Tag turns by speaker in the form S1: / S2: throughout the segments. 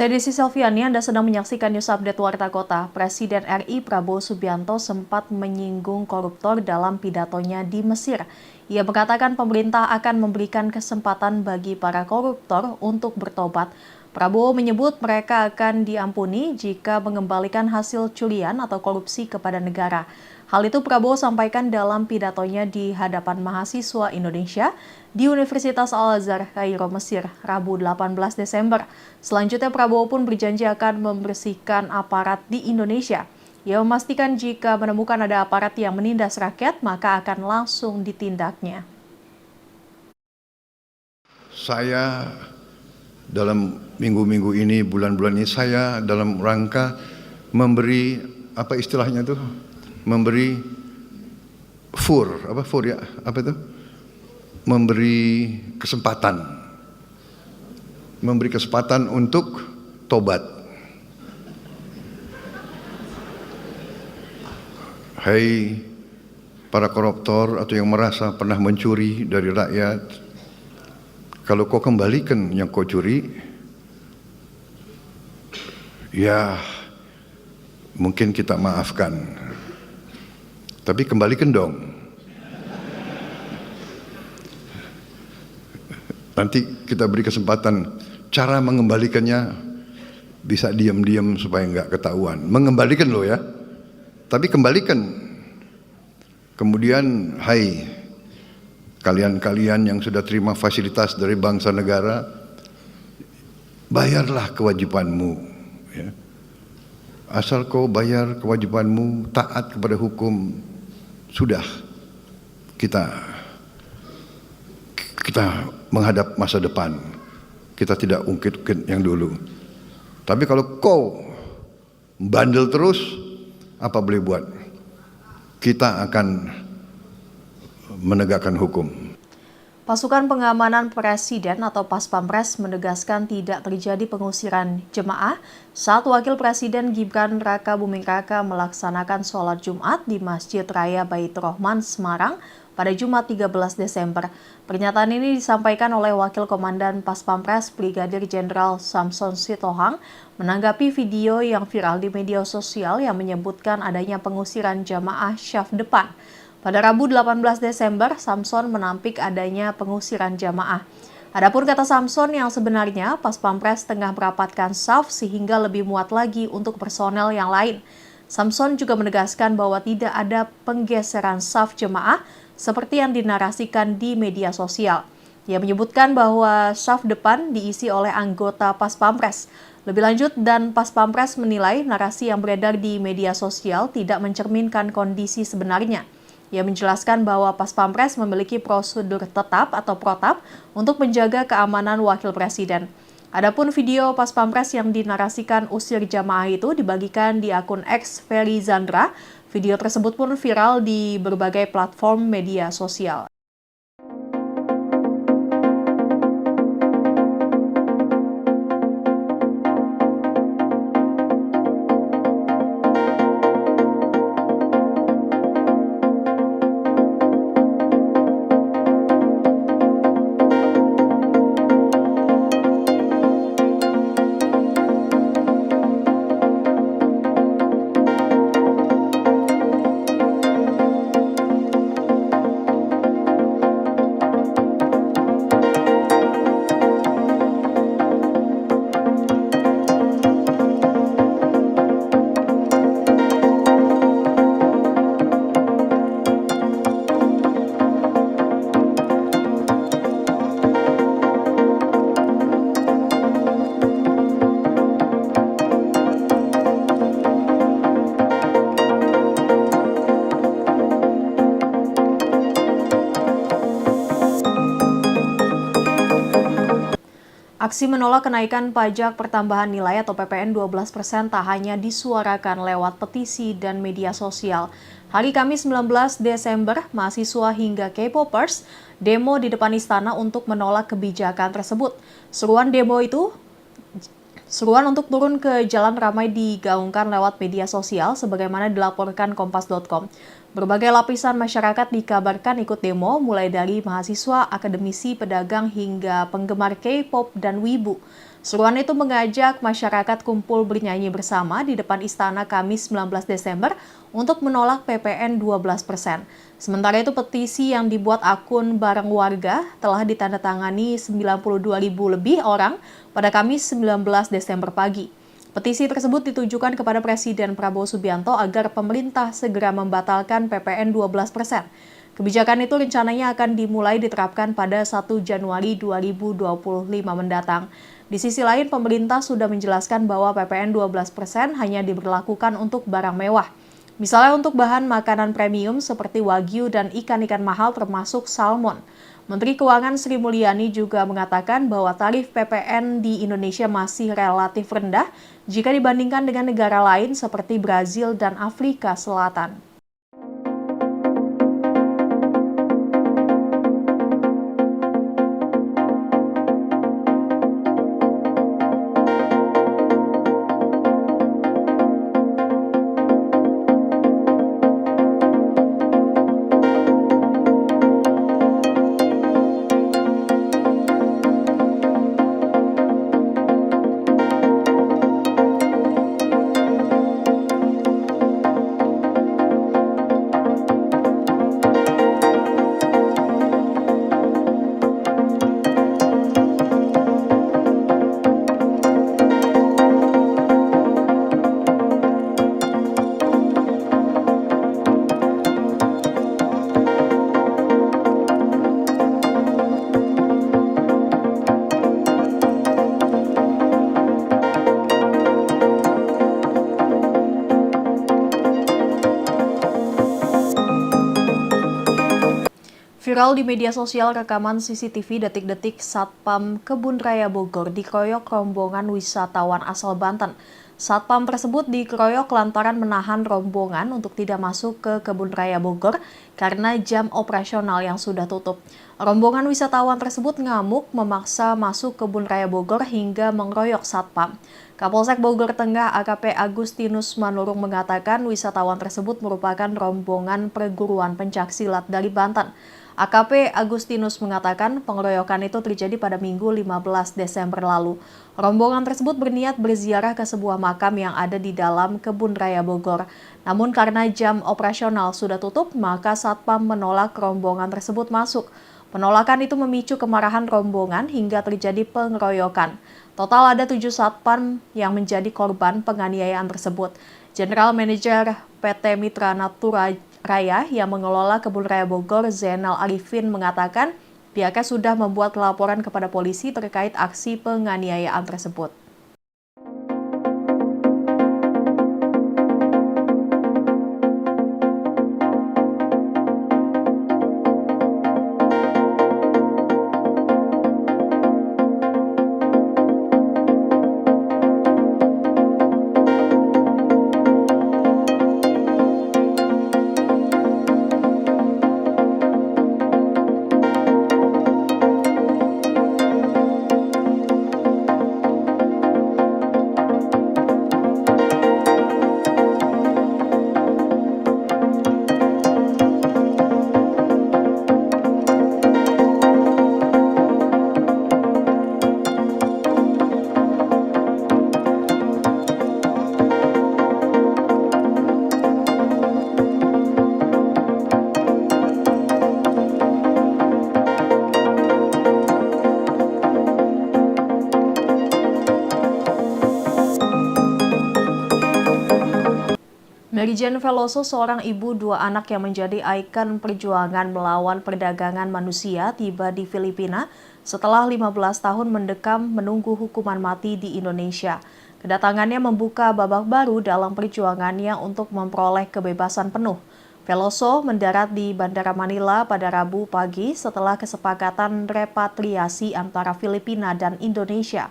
S1: Saya Desi Selviani, Anda sedang menyaksikan News Update Warta Kota. Presiden RI Prabowo Subianto sempat menyinggung koruptor dalam pidatonya di Mesir. Ia mengatakan pemerintah akan memberikan kesempatan bagi para koruptor untuk bertobat. Prabowo menyebut mereka akan diampuni jika mengembalikan hasil curian atau korupsi kepada negara. Hal itu Prabowo sampaikan dalam pidatonya di hadapan mahasiswa Indonesia di Universitas Al-Azhar, Kairo, Mesir, Rabu 18 Desember. Selanjutnya Prabowo pun berjanji akan membersihkan aparat di Indonesia. Ia memastikan jika menemukan ada aparat yang menindas rakyat, maka akan langsung ditindaknya.
S2: Saya dalam minggu-minggu ini, bulan-bulan ini, saya dalam rangka memberi, apa istilahnya itu? Memberi memberi kesempatan untuk tobat. Hai para koruptor atau yang merasa pernah mencuri dari rakyat, kalau kau kembalikan yang kau curi, ya mungkin kita maafkan. Tapi kembalikan dong. Nanti kita beri kesempatan. Cara mengembalikannya bisa diam-diam supaya nggak ketahuan. Mengembalikan loh ya. Tapi kembalikan. Kemudian, hai kalian-kalian yang sudah terima fasilitas dari bangsa negara, bayarlah kewajibanmu. Ya. Asal kau bayar kewajibanmu, taat kepada hukum, sudah kita menghadap masa depan. Kita tidak ungkit-ungkit yang dulu. Tapi kalau kau bandel terus, apa boleh buat? Kita akan menegakkan hukum.
S1: Pasukan pengamanan Presiden atau Paspampres menegaskan tidak terjadi pengusiran jemaah saat Wakil Presiden Gibran Rakabuming Raka melaksanakan sholat Jumat di Masjid Raya Baitur Rahman, Semarang pada Jumat 13 Desember. Pernyataan ini disampaikan oleh Wakil Komandan Paspampres Brigadir Jenderal Samson Sitohang menanggapi video yang viral di media sosial yang menyebutkan adanya pengusiran jamaah syaf depan. Pada Rabu 18 Desember, Samson menampik adanya pengusiran jamaah. Adapun kata Samson yang sebenarnya, Paspampres tengah merapatkan saf sehingga lebih muat lagi untuk personel yang lain. Samson juga menegaskan bahwa tidak ada penggeseran saf jemaah seperti yang dinarasikan di media sosial. Ia menyebutkan bahwa saf depan diisi oleh anggota Paspampres. Lebih lanjut, dan Paspampres menilai narasi yang beredar di media sosial tidak mencerminkan kondisi sebenarnya. Ia menjelaskan bahwa Paspampres memiliki prosedur tetap atau protap untuk menjaga keamanan Wakil Presiden. Adapun video Paspampres yang dinarasikan usir jamaah itu dibagikan di akun X Ferry Zandra. Video tersebut pun viral di berbagai platform media sosial. Aksi menolak kenaikan pajak pertambahan nilai atau PPN 12% tak hanya disuarakan lewat petisi dan media sosial. Hari Kamis 19 Desember, mahasiswa hingga K-popers demo di depan istana untuk menolak kebijakan tersebut. Seruan untuk turun ke jalan ramai digaungkan lewat media sosial sebagaimana dilaporkan Kompas.com. Berbagai lapisan masyarakat dikabarkan ikut demo, mulai dari mahasiswa, akademisi, pedagang, hingga penggemar K-pop dan wibu. Seruan itu mengajak masyarakat kumpul bernyanyi bersama di depan Istana Kamis 19 Desember untuk menolak PPN 12%. Sementara itu petisi yang dibuat akun Bareng Warga telah ditandatangani 92.000 lebih orang pada Kamis 19 Desember pagi. Petisi tersebut ditujukan kepada Presiden Prabowo Subianto agar pemerintah segera membatalkan PPN 12%. Kebijakan itu rencananya akan dimulai diterapkan pada 1 Januari 2025 mendatang. Di sisi lain, pemerintah sudah menjelaskan bahwa PPN 12% hanya diberlakukan untuk barang mewah. Misalnya untuk bahan makanan premium seperti wagyu dan ikan-ikan mahal termasuk salmon. Menteri Keuangan Sri Mulyani juga mengatakan bahwa tarif PPN di Indonesia masih relatif rendah jika dibandingkan dengan negara lain seperti Brazil dan Afrika Selatan. Viral di media sosial rekaman CCTV detik-detik Satpam Kebun Raya Bogor dikeroyok rombongan wisatawan asal Banten. Satpam tersebut dikeroyok lantaran menahan rombongan untuk tidak masuk ke Kebun Raya Bogor karena jam operasional yang sudah tutup. Rombongan wisatawan tersebut ngamuk memaksa masuk Kebun Raya Bogor hingga mengeroyok Satpam. Kapolsek Bogor Tengah AKP Agustinus Manurung mengatakan wisatawan tersebut merupakan rombongan perguruan pencaksilat dari Banten. AKP Agustinus mengatakan pengeroyokan itu terjadi pada Minggu 15 Desember lalu. Rombongan tersebut berniat berziarah ke sebuah makam yang ada di dalam Kebun Raya Bogor. Namun karena jam operasional sudah tutup, maka Satpam menolak rombongan tersebut masuk. Penolakan itu memicu kemarahan rombongan hingga terjadi pengeroyokan. Total ada 7 Satpam yang menjadi korban penganiayaan tersebut. General Manager PT Mitra Natura Raya yang mengelola Kebun Raya Bogor, Zainal Arifin mengatakan pihaknya sudah membuat laporan kepada polisi terkait aksi penganiayaan tersebut. Mary Jane Veloso, seorang ibu dua anak yang menjadi ikon perjuangan melawan perdagangan manusia, tiba di Filipina setelah 15 tahun mendekam menunggu hukuman mati di Indonesia. Kedatangannya membuka babak baru dalam perjuangannya untuk memperoleh kebebasan penuh. Veloso mendarat di Bandara Manila pada Rabu pagi setelah kesepakatan repatriasi antara Filipina dan Indonesia.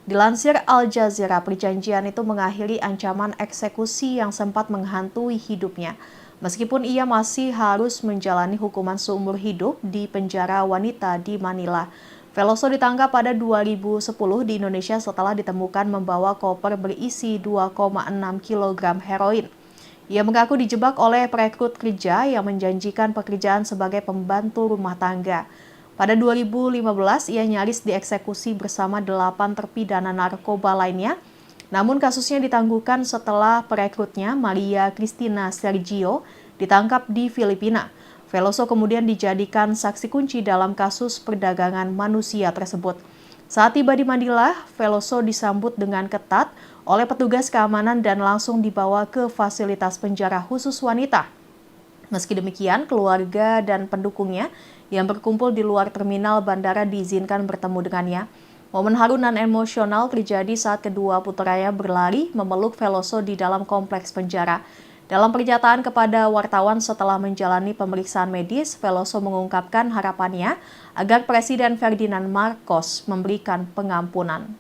S1: Dilansir Al Jazeera, perjanjian itu mengakhiri ancaman eksekusi yang sempat menghantui hidupnya. Meskipun ia masih harus menjalani hukuman seumur hidup di penjara wanita di Manila. Veloso ditangkap pada 2010 di Indonesia setelah ditemukan membawa koper berisi 2,6 kg heroin. Ia mengaku dijebak oleh perekrut kerja yang menjanjikan pekerjaan sebagai pembantu rumah tangga. Pada 2015, ia nyaris dieksekusi bersama 8 terpidana narkoba lainnya. Namun kasusnya ditangguhkan setelah perekrutnya, Maria Cristina Sergio, ditangkap di Filipina. Veloso kemudian dijadikan saksi kunci dalam kasus perdagangan manusia tersebut. Saat tiba di Manila, Veloso disambut dengan ketat oleh petugas keamanan dan langsung dibawa ke fasilitas penjara khusus wanita. Meski demikian, keluarga dan pendukungnya yang berkumpul di luar terminal bandara diizinkan bertemu dengannya. Momen haru dan emosional terjadi saat kedua putranya berlari memeluk Veloso di dalam kompleks penjara. Dalam pernyataan kepada wartawan setelah menjalani pemeriksaan medis, Veloso mengungkapkan harapannya agar Presiden Ferdinand Marcos memberikan pengampunan.